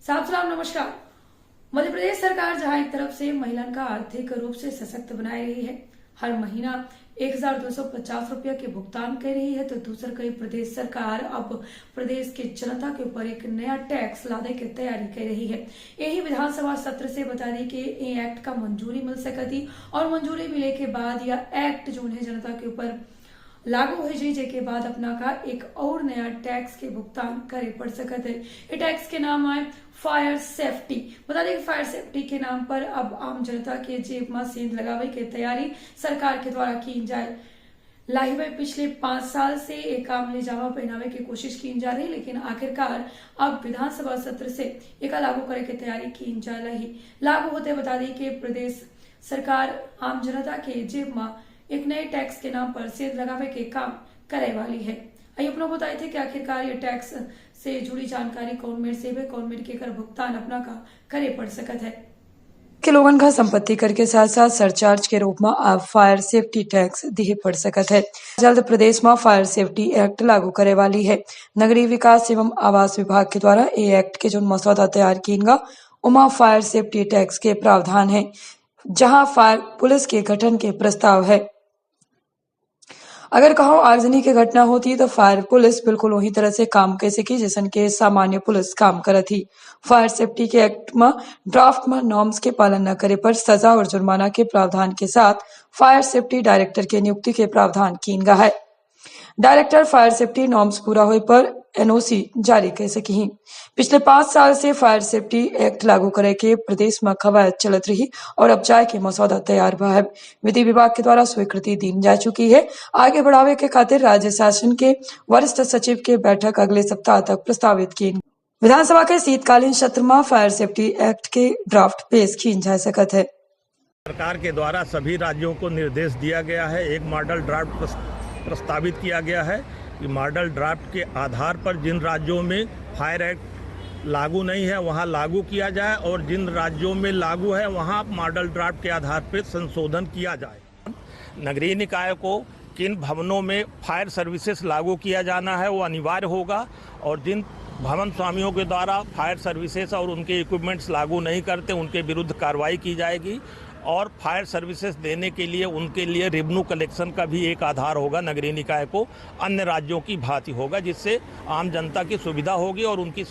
साहब सलाम नमस्कार। मध्य प्रदेश सरकार जहां एक तरफ से महिलाओं का आर्थिक रूप से सशक्त बना रही है, हर महीना 1250 रुपया के भुगतान कर रही है, तो दूसरी कई प्रदेश सरकार अब प्रदेश के जनता के ऊपर एक नया टैक्स लाने की तैयारी कर रही है। यही विधानसभा सत्र से बता दी कि ये एक्ट का मंजूरी मिल सकती और मंजूरी मिले के बाद यह एक्ट जो है जनता के ऊपर लागू हो जाए के बाद अपना का एक और नया टैक्स के भुगतान करे पड़ सकते है। ये टैक्स के नाम आए फायर सेफ्टी। बता दें कि फायर सेफ्टी के नाम पर अब आम जनता के जेब में सेंध लगावे की तैयारी सरकार के द्वारा की जाए लाही में पिछले 5 साल से एक काम ले जावा पहनावे की कोशिश की जा रही, लेकिन आखिरकार अब विधानसभा सत्र से एक लागू करे की तैयारी की जा रही। लागू होते बता दी कि प्रदेश सरकार आम जनता के जेब में एक नए टैक्स के नाम पर सेंध लगावे के काम करे वाली है। आइए अपना बताए थे कि आखिरकार ये टैक्स से जुड़ी जानकारी कौन मेर से कौन मेर के कर भुगतान अपना का करे पड़ सकत है के लोगन का संपत्ति कर के साथ साथ सरचार्ज के रूप में अब फायर सेफ्टी टैक्स दिए पड़ सकत है। जल्द प्रदेश में फायर सेफ्टी एक्ट लागू करे वाली है। नगरीय विकास एवं आवास विभाग के द्वारा ये एक्ट के जो मसौदा तैयार किएगा उमा फायर सेफ्टी टैक्स के प्रावधान है, जहां फायर पुलिस के गठन के प्रस्ताव है। अगर कहो आगजनी की घटना होती तो फायर पुलिस बिल्कुल वही तरह से काम कैसे की जैसन के सामान्य पुलिस काम करत थी। फायर सेफ्टी के एक्ट में ड्राफ्ट में नॉर्म्स के पालन न करे पर सजा और जुर्माना के प्रावधान के साथ फायर सेफ्टी डायरेक्टर के नियुक्ति के प्रावधान किया है। डायरेक्टर फायर सेफ्टी नॉर्म्स पूरा होने पर एनओसी जारी कर सकी। पिछले 5 साल से फायर सेफ्टी एक्ट लागू करे के प्रदेश में कवायद चलत रही और अब चाय के मसौदा तैयार हुआ है। विधि विभाग के द्वारा स्वीकृति दी जा चुकी है। आगे बढ़ावे के खातिर राज्य शासन के वरिष्ठ सचिव के बैठक अगले सप्ताह तक प्रस्तावित की। विधानसभा के शीतकालीन सत्र में फायर सेफ्टी एक्ट के ड्राफ्ट पेश की जा सकत है। सरकार के द्वारा सभी राज्यों को निर्देश दिया गया है, एक मॉडल ड्राफ्ट प्रस्तावित किया गया है कि मॉडल ड्राफ्ट के आधार पर जिन राज्यों में फायर एक्ट लागू नहीं है वहां लागू किया जाए और जिन राज्यों में लागू है वहां मॉडल ड्राफ्ट के आधार पर संशोधन किया जाए। नगरीय निकाय को किन भवनों में फायर सर्विसेज लागू किया जाना है वो अनिवार्य होगा और जिन भवन स्वामियों के द्वारा फायर सर्विसेज और उनके इक्विपमेंट्स लागू नहीं करते उनके विरुद्ध कार्रवाई की जाएगी और फायर सर्विसेज देने के लिए उनके लिए रेवेन्यू कलेक्शन का भी एक आधार होगा। नगरीय निकाय को अन्य राज्यों की भांति होगा, जिससे आम जनता की सुविधा होगी और उनकी